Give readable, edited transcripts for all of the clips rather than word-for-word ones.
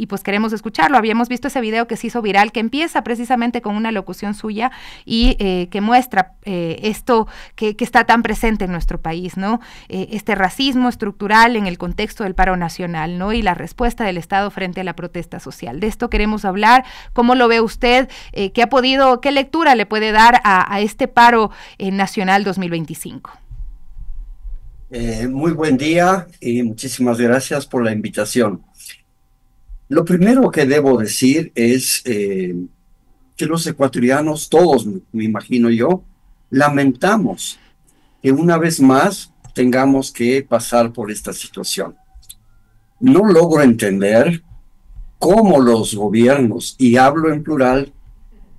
Pues queremos escucharlo. Habíamos visto ese video que se hizo viral, que empieza precisamente con una locución suya y que muestra esto que está tan presente en nuestro país, ¿no? Este racismo estructural en el contexto del paro nacional, ¿no? Y la respuesta del Estado frente a la protesta social. De esto queremos hablar. ¿Cómo lo ve usted? ¿Qué lectura le puede dar a este paro nacional 2025? Muy buen día y muchísimas gracias por la invitación. Lo primero que debo decir es que los ecuatorianos, todos me imagino yo, lamentamos que una vez más tengamos que pasar por esta situación. No logro entender cómo los gobiernos, y hablo en plural,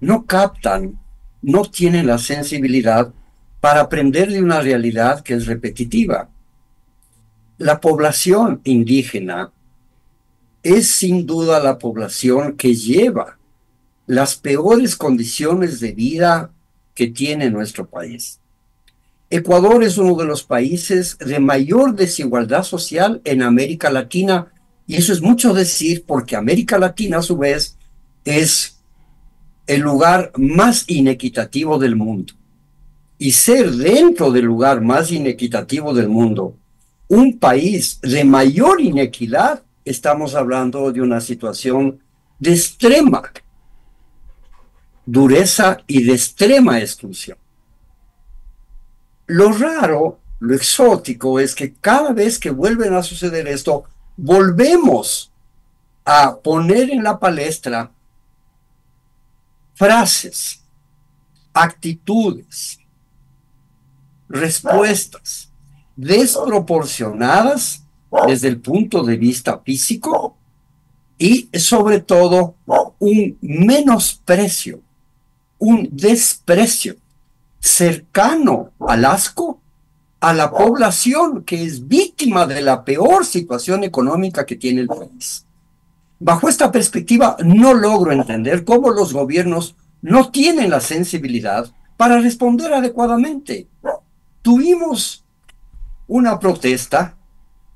no captan, no tienen la sensibilidad para aprender de una realidad que es repetitiva. La población indígena es sin duda la población que lleva las peores condiciones de vida que tiene nuestro país. Ecuador es uno de los países de mayor desigualdad social en América Latina, y eso es mucho decir porque América Latina a su vez es el lugar más inequitativo del mundo. Y ser dentro del lugar más inequitativo del mundo, un país de mayor inequidad, estamos hablando de una situación de extrema dureza y de extrema exclusión. Lo raro, lo exótico, es que cada vez que vuelven a suceder esto, volvemos a poner en la palestra frases, actitudes, respuestas desproporcionadas desde el punto de vista físico y sobre todo un menosprecio, un desprecio cercano al asco a la población que es víctima de la peor situación económica que tiene el país. Bajo esta perspectiva, no logro entender cómo los gobiernos no tienen la sensibilidad para responder adecuadamente. Tuvimos una protesta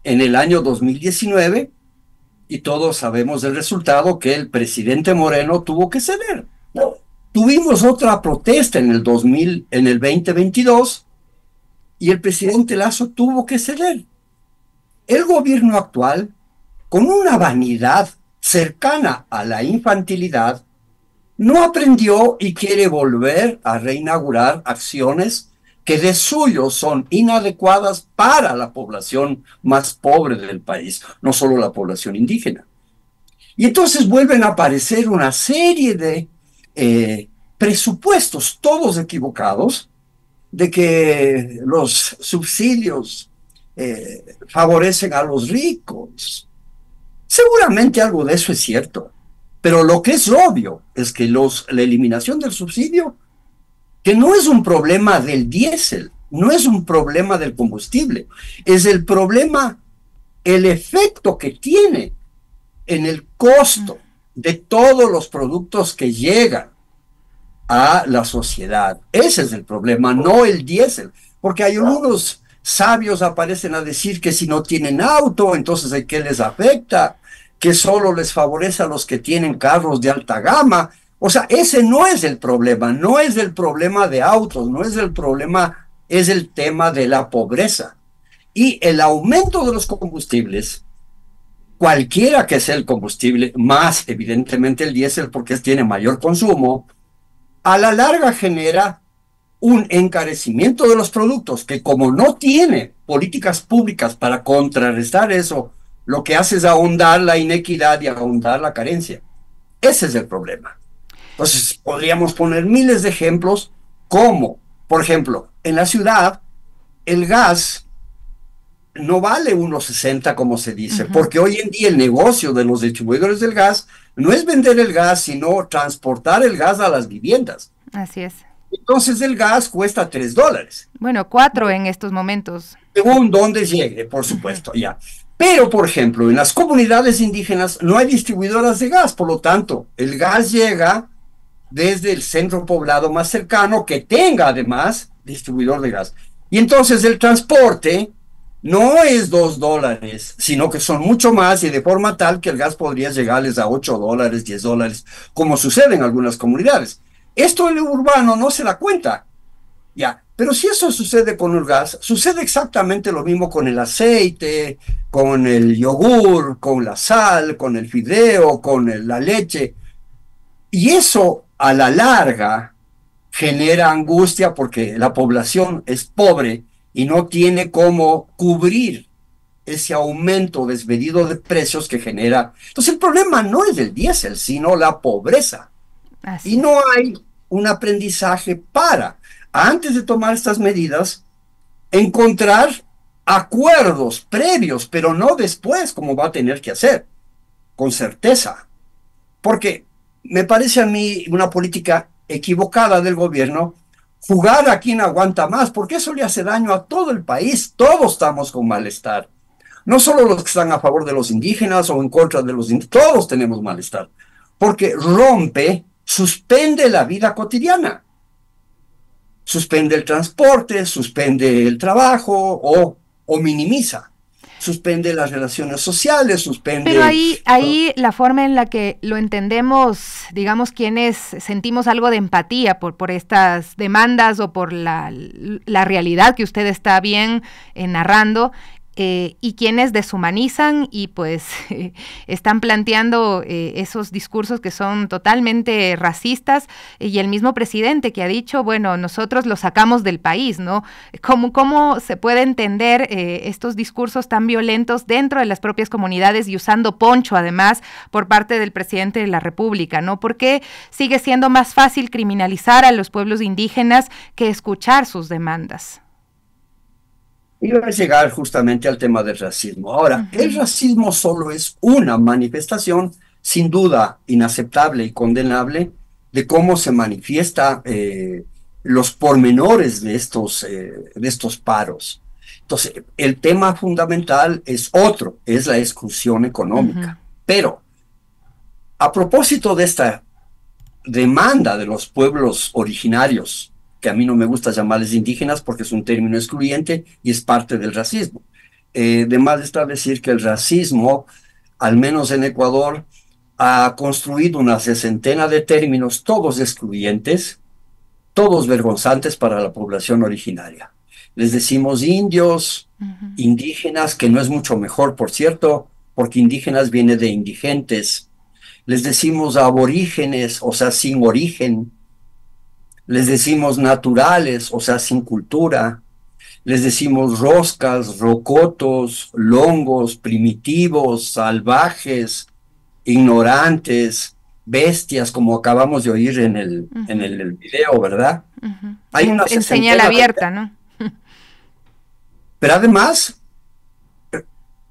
en el año 2019 y todos sabemos el resultado, que el presidente Moreno tuvo que ceder. Tuvimos otra protesta en el 2022 y el presidente Lasso tuvo que ceder. El gobierno actual, con una vanidad cercana a la infantilidad, no aprendió y quiere volver a reinaugurar acciones que de suyo son inadecuadas para la población más pobre del país, no solo la población indígena. Y entonces vuelven a aparecer una serie de presupuestos, todos equivocados, de que los subsidios favorecen a los ricos. Seguramente algo de eso es cierto, pero lo que es obvio es que la eliminación del subsidio, que no es un problema del diésel, no es un problema del combustible, es el problema, el efecto que tiene en el costo de todos los productos que llegan a la sociedad. Ese es el problema, no el diésel, porque hay unos sabios aparecen a decir que si no tienen auto, entonces ¿a qué les afecta? Que solo les favorece a los que tienen carros de alta gama. O sea, ese no es el problema, no es el problema de autos, no es el problema, es el tema de la pobreza. Y el aumento de los combustibles, cualquiera que sea el combustible, más evidentemente el diésel porque tiene mayor consumo, a la larga genera un encarecimiento de los productos que, como no tiene políticas públicas para contrarrestar eso, lo que hace es ahondar la inequidad y ahondar la carencia. Ese es el problema. Entonces, podríamos poner miles de ejemplos, como, por ejemplo, en la ciudad, el gas no vale 1.60 como se dice, porque hoy en día el negocio de los distribuidores del gas no es vender el gas, sino transportar el gas a las viviendas. Así es. Entonces el gas cuesta $3. Bueno, 4 en estos momentos. Según donde llegue, por supuesto, ya. Pero, por ejemplo, en las comunidades indígenas no hay distribuidoras de gas, por lo tanto, el gas llega desde el centro poblado más cercano que tenga además distribuidor de gas. Y entonces el transporte no es $2, sino que son mucho más y de forma tal que el gas podría llegarles a $8, $10, como sucede en algunas comunidades. Esto el urbano no se da cuenta, ya. Pero si eso sucede con el gas, sucede exactamente lo mismo con el aceite, con el yogur, con la sal, con el fideo, con la leche. Y eso a la larga genera angustia porque la población es pobre y no tiene cómo cubrir ese aumento desmedido de precios que genera. Entonces el problema no es el diésel, sino la pobreza. Y Así es. no hay un aprendizaje para, antes de tomar estas medidas, encontrar acuerdos previos, pero no después, como va a tener que hacer, con certeza. Porque me parece a mí una política equivocada del gobierno jugar a quien aguanta más, porque eso le hace daño a todo el país. Todos estamos con malestar. No solo los que están a favor de los indígenas o en contra de los indígenas, todos tenemos malestar, porque rompe, suspende la vida cotidiana, suspende el transporte, suspende el trabajo o minimiza, suspende las relaciones sociales, Pero suspende... ahí la forma en la que lo entendemos, digamos, quienes sentimos algo de empatía por estas demandas o por la realidad que usted está bien narrando, y quienes deshumanizan y pues están planteando esos discursos que son totalmente racistas, y el mismo presidente que ha dicho, bueno, nosotros lo sacamos del país, ¿no? ¿Cómo se puede entender estos discursos tan violentos dentro de las propias comunidades y usando poncho además por parte del presidente de la República, ¿no? ¿Por qué sigue siendo más fácil criminalizar a los pueblos indígenas que escuchar sus demandas? Iba a llegar justamente al tema del racismo. Ahora, el Ujú. racismo solo es una manifestación, sin duda, inaceptable y condenable, de cómo se manifiesta los pormenores de estos paros. Entonces, el tema fundamental es otro, es la exclusión Ujú. económica. Pero, a propósito de esta demanda de los pueblos originarios, que a mí no me gusta llamarles indígenas porque es un término excluyente y es parte del racismo. De más está decir que el racismo, al menos en Ecuador, ha construido una sesentena de términos, todos excluyentes, todos vergonzantes para la población originaria. Les decimos indios, Ujú. indígenas, que no es mucho mejor, por cierto, porque indígenas viene de indigentes. Les decimos aborígenes, o sea, sin origen. Les decimos naturales, o sea, sin cultura. Les decimos roscas, rocotos, longos, primitivos, salvajes, ignorantes, bestias, como acabamos de oír en Ujú. el video, ¿verdad? Ujú. Hay una En señal sesentena de... abierta, ¿no? Pero además,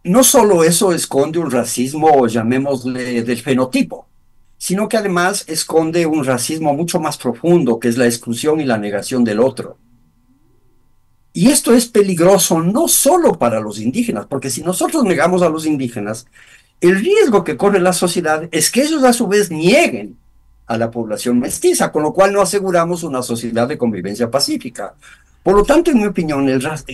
no solo eso esconde un racismo, llamémosle, del fenotipo, sino que además esconde un racismo mucho más profundo, que es la exclusión y la negación del otro. Y esto es peligroso no solo para los indígenas, porque si nosotros negamos a los indígenas, el riesgo que corre la sociedad es que ellos a su vez nieguen a la población mestiza, con lo cual no aseguramos una sociedad de convivencia pacífica. Por lo tanto, en mi opinión,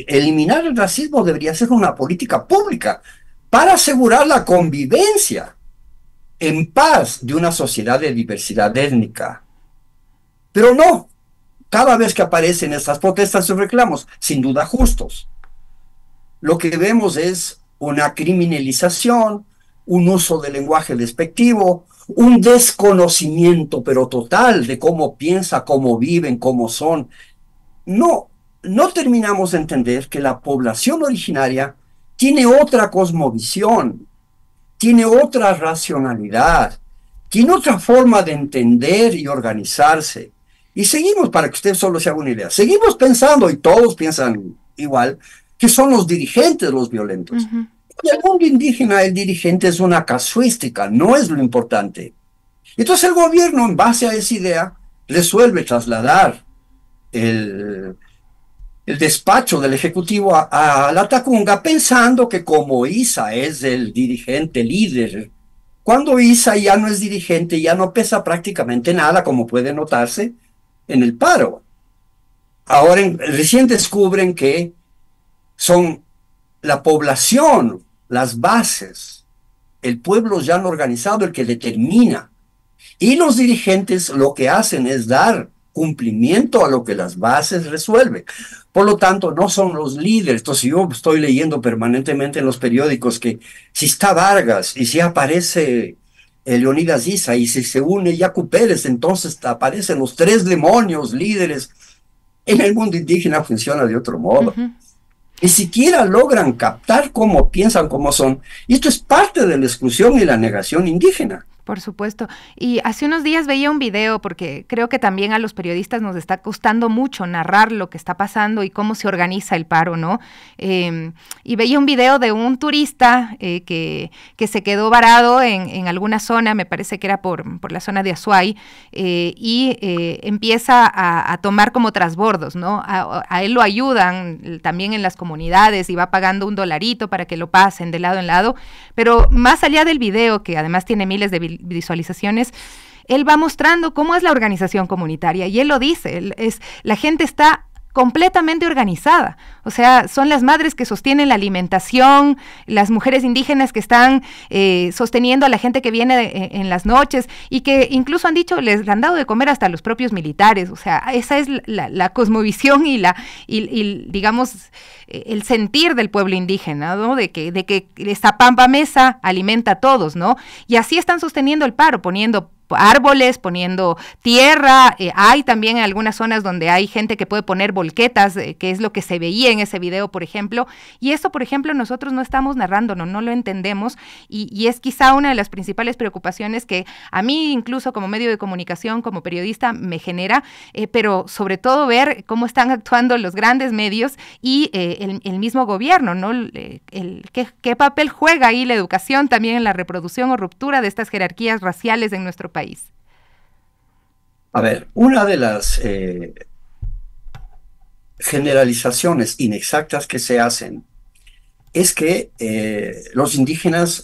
eliminar el racismo debería ser una política pública para asegurar la convivencia en paz de una sociedad de diversidad étnica. Pero no, cada vez que aparecen estas protestas y reclamos, sin duda justos, lo que vemos es una criminalización, un uso del lenguaje despectivo, un desconocimiento, pero total, de cómo piensa, cómo viven, cómo son. No, no terminamos de entender que la población originaria tiene otra cosmovisión, tiene otra racionalidad, tiene otra forma de entender y organizarse. Y seguimos, para que usted solo se haga una idea, seguimos pensando, y todos piensan igual, que son los dirigentes los violentos. Ujú. En el mundo indígena, el dirigente es una casuística, no es lo importante. Entonces el gobierno, en base a esa idea, resuelve trasladar el, el despacho del Ejecutivo a la Tacunga, pensando que como Isa es el dirigente líder, cuando Isa ya no es dirigente, ya no pesa prácticamente nada, como puede notarse en el paro. Ahora recién descubren que son la población, las bases, el pueblo ya no organizado, el que determina. Y los dirigentes lo que hacen es dar cumplimiento a lo que las bases resuelven. Por lo tanto, no son los líderes. Entonces, yo estoy leyendo permanentemente en los periódicos que si está Vargas y si aparece Leonidas Issa y si se une Yacu Pérez, entonces aparecen los tres demonios líderes. En el mundo indígena funciona de otro modo. Ujú. Ni siquiera logran captar cómo piensan, cómo son. Y esto es parte de la exclusión y la negación indígena. Por supuesto. Y hace unos días veía un video, porque creo que también a los periodistas nos está costando mucho narrar lo que está pasando y cómo se organiza el paro, ¿no? Y veía un video de un turista que se quedó varado en alguna zona, me parece que era por la zona de Azuay, y empieza a tomar como trasbordos, ¿no? A él lo ayudan también en las comunidades y va pagando $1 para que lo pasen de lado en lado, pero más allá del video, que además tiene miles de visualizaciones, él va mostrando cómo es la organización comunitaria y él lo dice, la gente está completamente organizada, o sea, son las madres que sostienen la alimentación, las mujeres indígenas que están sosteniendo a la gente que viene en las noches y que incluso han dicho, les han dado de comer hasta los propios militares, o sea, esa es la cosmovisión y digamos, el sentir del pueblo indígena, ¿no? De que esta pampa mesa alimenta a todos, ¿no? Y así están sosteniendo el paro, poniendo árboles, poniendo tierra, hay también en algunas zonas donde hay gente que puede poner volquetas, que es lo que se veía en ese video, por ejemplo, y eso, por ejemplo, nosotros no estamos narrando, no lo entendemos, y es quizá una de las principales preocupaciones que a mí, incluso como medio de comunicación, como periodista, me genera, pero sobre todo ver cómo están actuando los grandes medios y el mismo gobierno, ¿no? ¿Qué papel juega ahí la educación también en la reproducción o ruptura de estas jerarquías raciales en nuestro país? A ver, una de las generalizaciones inexactas que se hacen es que los indígenas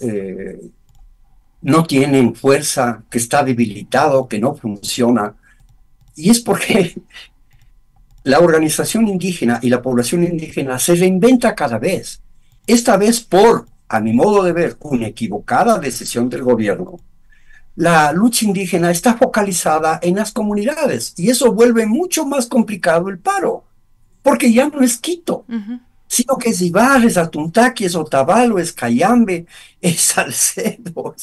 no tienen fuerza, que está debilitado, que no funciona. Y es porque la organización indígena y la población indígena se reinventa cada vez. Esta vez por, a mi modo de ver, una equivocada decisión del gobierno. La lucha indígena está focalizada en las comunidades y eso vuelve mucho más complicado el paro, porque ya no es Quito, sino que es Ibarra, es Atuntaqui, es Otavalo, es Cayambe, es Salcedo.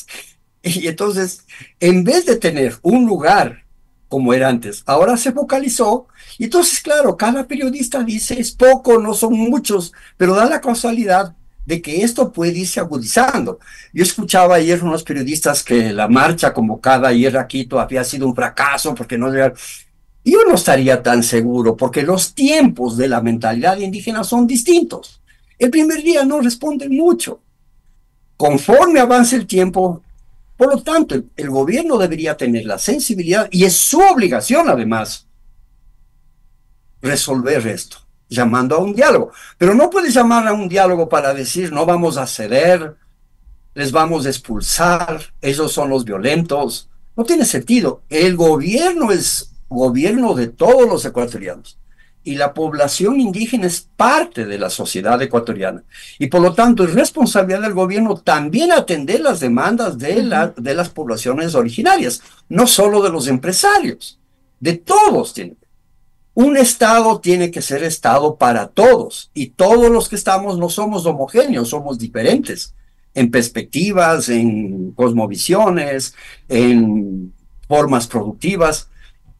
Y entonces, en vez de tener un lugar como era antes, ahora se focalizó. Y entonces, claro, cada periodista dice, es poco, no son muchos, pero da la casualidad de que esto puede irse agudizando. Yo escuchaba ayer unos periodistas que la marcha convocada ayer a Quito había sido un fracaso porque no llegaron. Yo no estaría tan seguro, porque los tiempos de la mentalidad indígena son distintos. El primer día no responden mucho. Conforme avance el tiempo, por lo tanto, el gobierno debería tener la sensibilidad, y es su obligación además, resolver esto, llamando a un diálogo. Pero no puedes llamar a un diálogo para decir, no vamos a ceder, les vamos a expulsar, ellos son los violentos. No tiene sentido. El gobierno es gobierno de todos los ecuatorianos. Y la población indígena es parte de la sociedad ecuatoriana. Y por lo tanto es responsabilidad del gobierno también atender las demandas de las poblaciones originarias, no solo de los empresarios, de todos. Un Estado tiene que ser Estado para todos, y todos los que estamos no somos homogéneos, somos diferentes en perspectivas, en cosmovisiones, en formas productivas.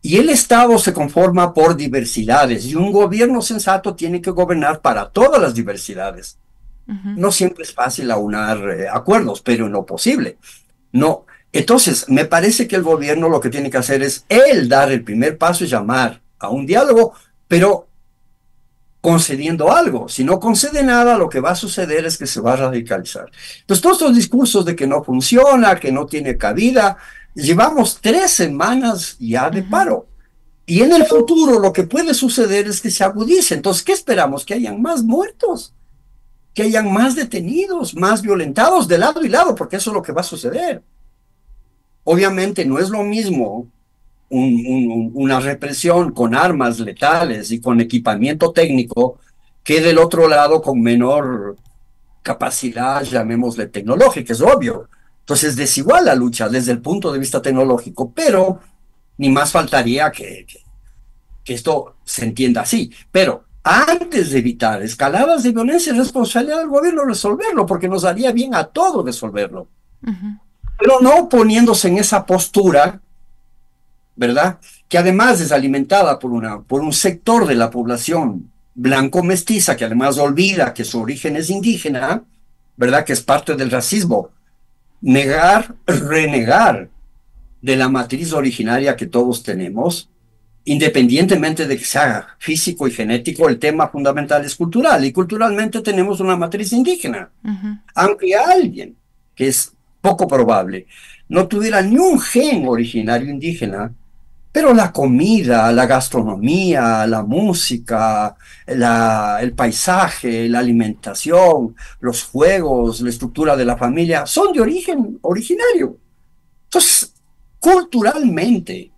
Y el Estado se conforma por diversidades, y un gobierno sensato tiene que gobernar para todas las diversidades. No siempre es fácil aunar acuerdos, pero en lo posible. No. Entonces, me parece que el gobierno lo que tiene que hacer es él dar el primer paso y llamar a un diálogo, pero concediendo algo. Si no concede nada, lo que va a suceder es que se va a radicalizar. Entonces, todos estos discursos de que no funciona, que no tiene cabida, llevamos 3 semanas ya de paro. Y en el futuro lo que puede suceder es que se agudice. Entonces, ¿qué esperamos? Que hayan más muertos, que hayan más detenidos, más violentados de lado y lado, porque eso es lo que va a suceder. Obviamente no es lo mismo una represión con armas letales y con equipamiento técnico que del otro lado con menor capacidad, llamémosle tecnológica, es obvio. Entonces, desigual la lucha desde el punto de vista tecnológico, pero ni más faltaría que esto se entienda así. Pero antes de evitar escaladas de violencia, es responsabilidad del gobierno resolverlo, porque nos haría bien a todos resolverlo. Pero no poniéndose en esa postura, ¿verdad? Que además es alimentada por un sector de la población blanco-mestiza, que además olvida que su origen es indígena, ¿verdad? Que es parte del racismo. Negar, renegar de la matriz originaria que todos tenemos, independientemente de que sea físico y genético, el tema fundamental es cultural, y culturalmente tenemos una matriz indígena. Aunque alguien, que es poco probable, no tuviera ni un gen originario indígena, pero la comida, la gastronomía, la música, el paisaje, la alimentación, los juegos, la estructura de la familia, son de origen originario. Entonces, culturalmente,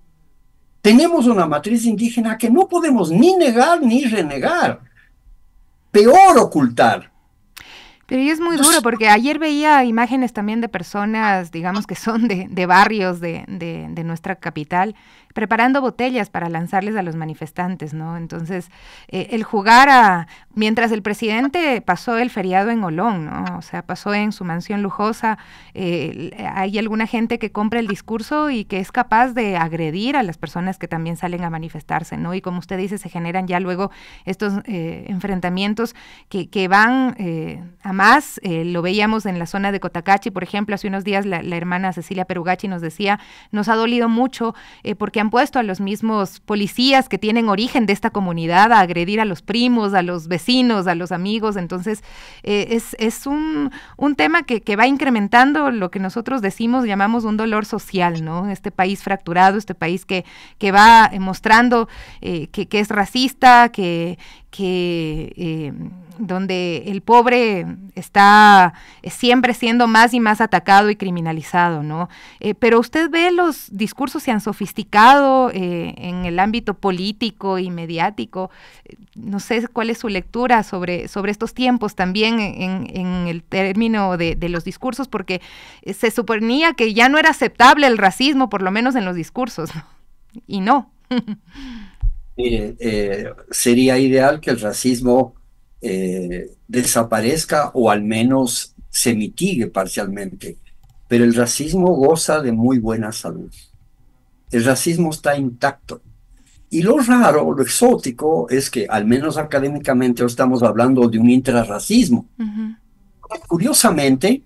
tenemos una matriz indígena que no podemos ni negar ni renegar, peor ocultar. Pero y es muy duro porque ayer veía imágenes también de personas, digamos que son de barrios de nuestra capital, preparando botellas para lanzarles a los manifestantes, ¿no? Entonces, el jugar mientras el presidente pasó el feriado en Olón, ¿no? O sea, pasó en su mansión lujosa, hay alguna gente que compra el discurso y que es capaz de agredir a las personas que también salen a manifestarse, ¿no? Y como usted dice, se generan ya luego estos enfrentamientos que van a más. Lo veíamos en la zona de Cotacachi, por ejemplo, hace unos días la hermana Cecilia Perugachi nos decía, nos ha dolido mucho porque han puesto a los mismos policías que tienen origen de esta comunidad a agredir a los primos, a los vecinos, a los amigos. Entonces es un tema que va incrementando lo que nosotros llamamos un dolor social, ¿no? Este país fracturado, este país que va mostrando que es racista, donde el pobre está siempre siendo más y más atacado y criminalizado, ¿no? Pero usted ve los discursos se han sofisticado en el ámbito político y mediático. No sé cuál es su lectura sobre estos tiempos también en el término de los discursos, porque se suponía que ya no era aceptable el racismo, por lo menos en los discursos, ¿no? Y no. Sería ideal que el racismo desaparezca o al menos se mitigue parcialmente, pero el racismo goza de muy buena salud. El racismo está intacto. Y lo raro, lo exótico, es que al menos académicamente estamos hablando de un intrarracismo. Curiosamente,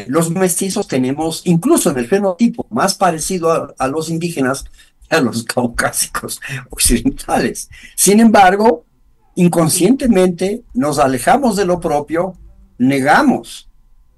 los mestizos tenemos, incluso en el fenotipo, más parecido a los indígenas que a los caucásicos occidentales. Sin embargo, inconscientemente nos alejamos de lo propio, negamos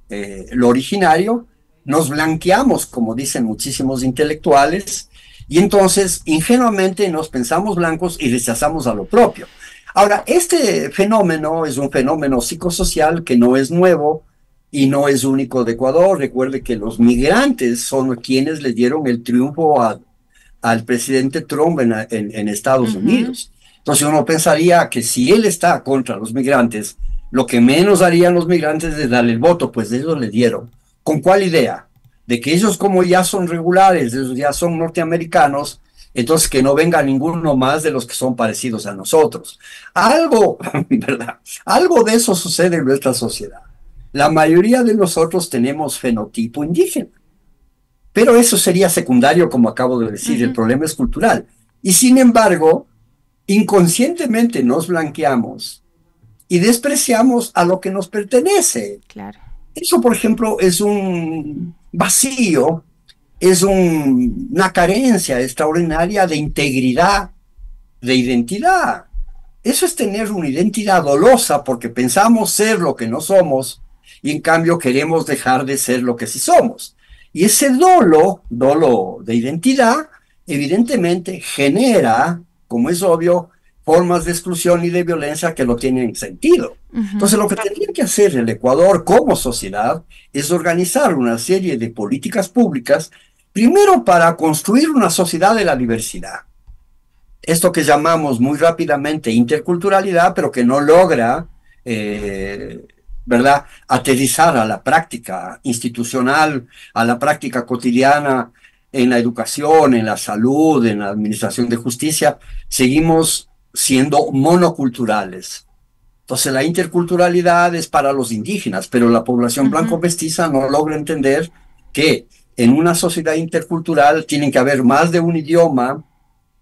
lo originario, nos blanqueamos, como dicen muchísimos intelectuales, y entonces ingenuamente nos pensamos blancos y rechazamos a lo propio. Ahora, este fenómeno es un fenómeno psicosocial que no es nuevo y no es único de Ecuador. Recuerde que los migrantes son quienes le dieron el triunfo al presidente Trump en Estados Unidos. Entonces uno pensaría que si él está contra los migrantes, lo que menos harían los migrantes es darle el voto, pues de ellos le dieron. ¿Con cuál idea? De que ellos como ya son regulares, ellos ya son norteamericanos, entonces que no venga ninguno más de los que son parecidos a nosotros. Algo, ¿verdad? Algo de eso sucede en nuestra sociedad. La mayoría de nosotros tenemos fenotipo indígena, pero eso sería secundario, como acabo de decir, el problema es cultural. Y sin embargo, inconscientemente nos blanqueamos y despreciamos a lo que nos pertenece. Claro. Eso, por ejemplo, es un vacío, es una carencia extraordinaria de integridad, de identidad. Eso es tener una identidad dolosa porque pensamos ser lo que no somos y en cambio queremos dejar de ser lo que sí somos. Y ese dolo de identidad, evidentemente genera, como es obvio, formas de exclusión y de violencia que no tienen sentido. Entonces, lo que tendría que hacer el Ecuador como sociedad es organizar una serie de políticas públicas, primero para construir una sociedad de la diversidad. Esto que llamamos muy rápidamente interculturalidad, pero que no logra ¿verdad? Aterrizar a la práctica institucional, a la práctica cotidiana en la educación, en la salud, en la administración de justicia, seguimos siendo monoculturales. Entonces la interculturalidad es para los indígenas, pero la población Ujú. blanco-mestiza no logra entender que en una sociedad intercultural tienen que haber más de un idioma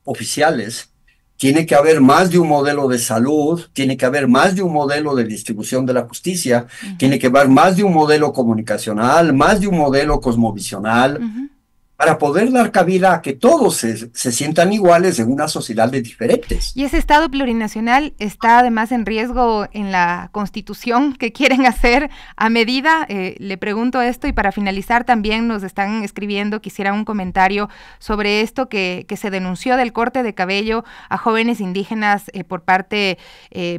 oficiales, tiene que haber más de un modelo de salud, tiene que haber más de un modelo de distribución de la justicia, Ujú. tiene que haber más de un modelo comunicacional, más de un modelo cosmovisional, Ujú. para poder dar cabida a que todos se sientan iguales en una sociedad de diferentes. Y ese Estado plurinacional está además en riesgo en la Constitución que quieren hacer a medida. Le pregunto esto y para finalizar también nos están escribiendo, quisiera un comentario sobre esto que se denunció del corte de cabello a jóvenes indígenas por parte,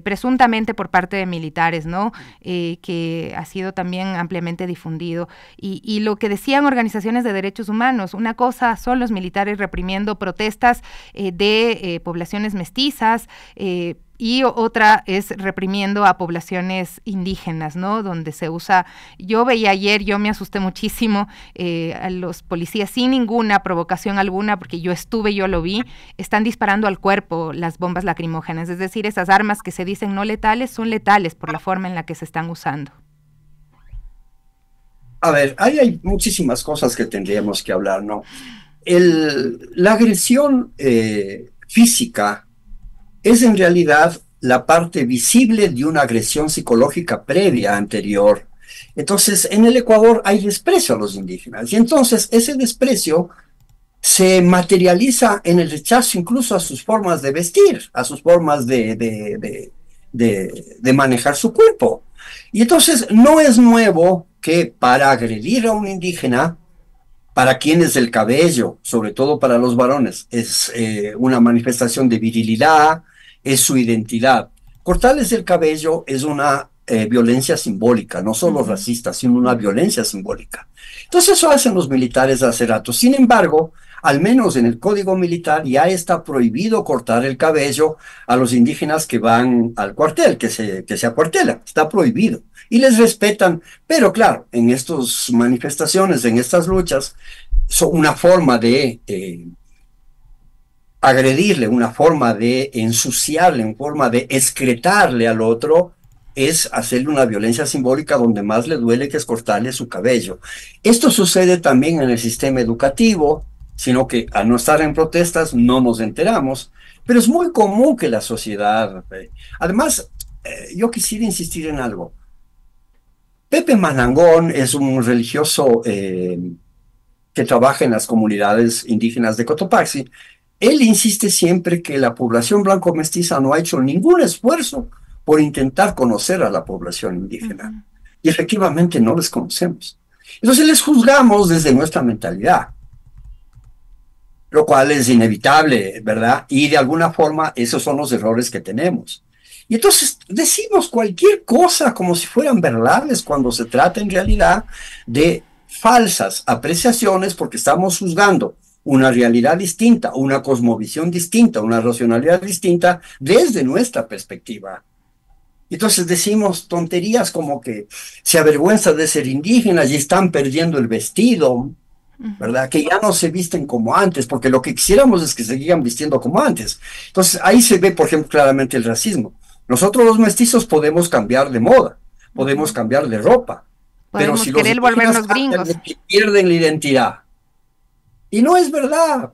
presuntamente por parte de militares, ¿no? Que ha sido también ampliamente difundido. Y lo que decían organizaciones de derechos humanos, una cosa son los militares reprimiendo protestas de poblaciones mestizas, y otra es reprimiendo a poblaciones indígenas, ¿no? Donde se usa, yo veía ayer, yo me asusté muchísimo, a los policías sin ninguna provocación alguna, porque yo estuve, yo lo vi, están disparando al cuerpo las bombas lacrimógenas, es decir, esas armas que se dicen no letales son letales por la forma en la que se están usando. A ver, ahí hay muchísimas cosas que tendríamos que hablar, ¿no? La agresión física es en realidad la parte visible de una agresión psicológica previa, anterior. Entonces, en el Ecuador hay desprecio a los indígenas y entonces ese desprecio se materializa en el rechazo incluso a sus formas de vestir, a sus formas de manejar su cuerpo. Y entonces no es nuevo que para agredir a un indígena, para quienes el cabello, sobre todo para los varones, es una manifestación de virilidad, es su identidad. Cortarles el cabello es una violencia simbólica, no solo Ujú. racista, sino una Ujú. violencia simbólica. Entonces eso hacen los militares hace rato. Sin embargo, al menos en el código militar ya está prohibido cortar el cabello a los indígenas que van al cuartel, que se acuartelan. Está prohibido. Y les respetan. Pero claro, en estas manifestaciones, en estas luchas, son una forma de agredirle, una forma de ensuciarle, una forma de excretarle al otro, es hacerle una violencia simbólica donde más le duele que es cortarle su cabello. Esto sucede también en el sistema educativo, sino que al no estar en protestas no nos enteramos, pero es muy común que la sociedad... además, yo quisiera insistir en algo. Pepe Manangón es un religioso que trabaja en las comunidades indígenas de Cotopaxi. Él insiste siempre que la población blanco-mestiza no ha hecho ningún esfuerzo por intentar conocer a la población indígena. Ujú. Y efectivamente no les conocemos. Entonces les juzgamos desde nuestra mentalidad, lo cual es inevitable, ¿verdad? Y de alguna forma esos son los errores que tenemos. Y entonces decimos cualquier cosa como si fueran verdades cuando se trata en realidad de falsas apreciaciones porque estamos juzgando una realidad distinta, una cosmovisión distinta, una racionalidad distinta desde nuestra perspectiva. Y entonces decimos tonterías como que se avergüenza de ser indígenas y están perdiendo el vestido, Ujú. ¿verdad? Que ya no se visten como antes, porque lo que quisiéramos es que se sigan vistiendo como antes. Entonces ahí se ve, por ejemplo, claramente el racismo. Nosotros los mestizos podemos cambiar de moda, podemos Ujú. cambiar de ropa, pero si Podemos los querer indígenas volvernos cambian, gringos. es que pierden la identidad. Y no es verdad.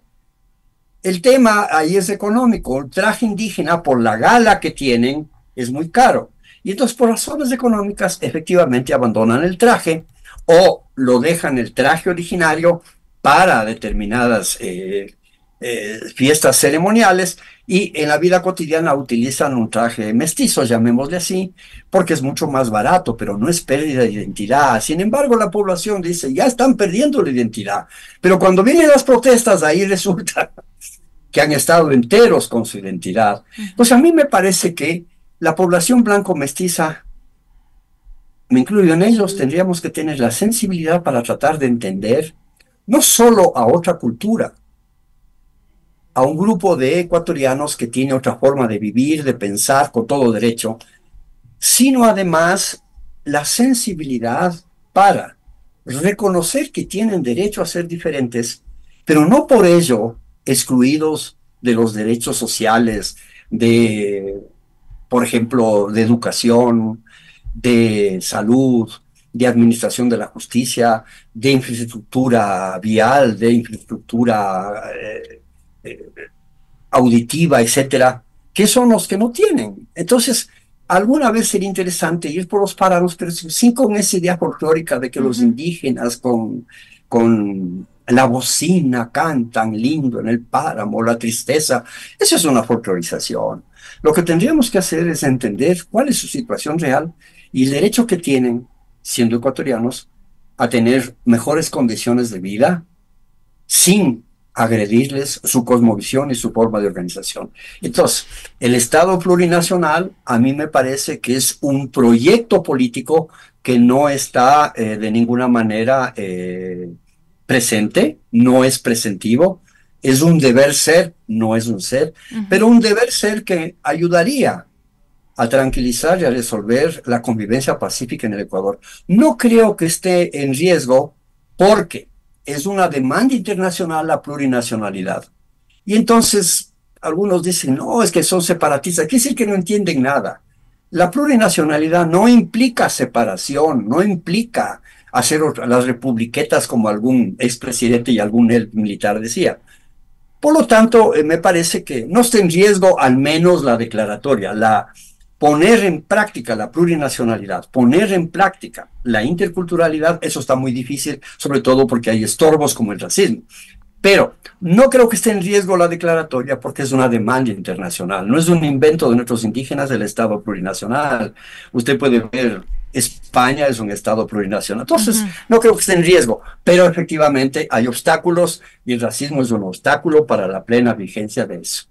El tema ahí es económico. El traje indígena, por la gala que tienen, es muy caro. Y entonces, por razones económicas, efectivamente abandonan el traje o lo dejan el traje originario para determinadas fiestas ceremoniales y en la vida cotidiana utilizan un traje mestizo, llamémosle así, porque es mucho más barato, pero no es pérdida de identidad. Sin embargo, la población dice, ya están perdiendo la identidad. Pero cuando vienen las protestas, ahí resulta que han estado enteros con su identidad. Ujú. Pues a mí me parece que la población blanco-mestiza, me incluyo en ellos, tendríamos que tener la sensibilidad para tratar de entender no solo a otra cultura, a un grupo de ecuatorianos que tiene otra forma de vivir, de pensar con todo derecho, sino además la sensibilidad para reconocer que tienen derecho a ser diferentes, pero no por ello excluidos de los derechos sociales, de, por ejemplo, de educación, de salud, de administración de la justicia, de infraestructura vial, de infraestructura eh, auditiva, etcétera, que son los que no tienen. Entonces, alguna vez sería interesante ir por los páramos, pero sin con esa idea folclórica de que los indígenas con la bocina cantan lindo en el páramo, la tristeza. Eso es una folclorización. Lo que tendríamos que hacer es entender cuál es su situación real y el derecho que tienen, siendo ecuatorianos, a tener mejores condiciones de vida sin agredirles su cosmovisión y su forma de organización. Entonces, el Estado plurinacional a mí me parece que es un proyecto político que no está de ninguna manera presente, no es presentivo, es un deber ser, no es un ser, pero un deber ser que ayudaría a tranquilizar y a resolver la convivencia pacífica en el Ecuador. No creo que esté en riesgo porque es una demanda internacional la plurinacionalidad. Y entonces algunos dicen, no, es que son separatistas. Quiere decir que no entienden nada. La plurinacionalidad no implica separación, no implica hacer las republiquetas como algún expresidente y algún militar decía. Por lo tanto, me parece que no está en riesgo al menos la declaratoria, poner en práctica la plurinacionalidad, poner en práctica la interculturalidad. Eso está muy difícil, sobre todo porque hay estorbos como el racismo. Pero no creo que esté en riesgo la declaratoria porque es una demanda internacional, no es un invento de nuestros indígenas del Estado plurinacional. Usted puede ver, España es un Estado plurinacional, entonces no creo que esté en riesgo, pero efectivamente hay obstáculos y el racismo es un obstáculo para la plena vigencia de eso.